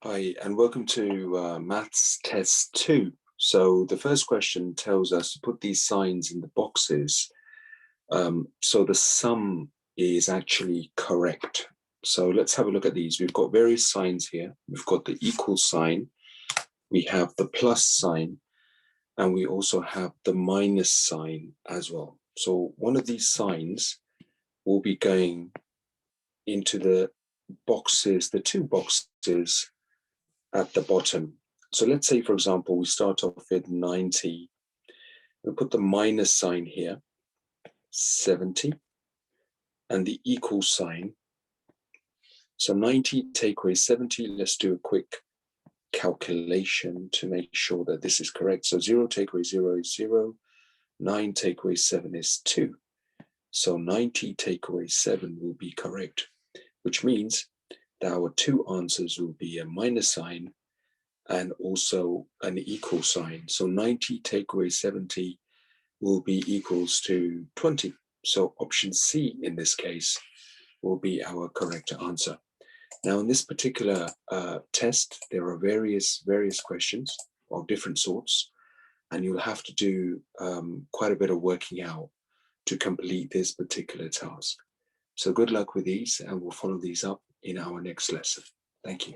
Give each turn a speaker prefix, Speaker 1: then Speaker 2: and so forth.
Speaker 1: Hi, and welcome to Maths Test 2. So the first question tells us to put these signs in the boxes. So the sum is actually correct. So let's have a look at these. We've got various signs here. We've got the equal sign, we have the plus sign, and we also have the minus sign as well. So one of these signs will be going into the boxes, the two boxes at the bottom. So let's say, for example, we start off with 90. We put the minus sign here, 70, and the equal sign. So 90 take away 70. Let's do a quick calculation to make sure that this is correct. So 0 take away 0 is 0. 9 take away 7 is 2. So 90 take away 7 will be correct, which means that our two answers will be a minus sign and also an equal sign. So 90 take away 70 will be equals to 20. So option C in this case will be our correct answer. Now in this particular test, there are various questions of different sorts, and you'll have to do quite a bit of working out to complete this particular task. So good luck with these, and we'll follow these up in our next lesson. Thank you.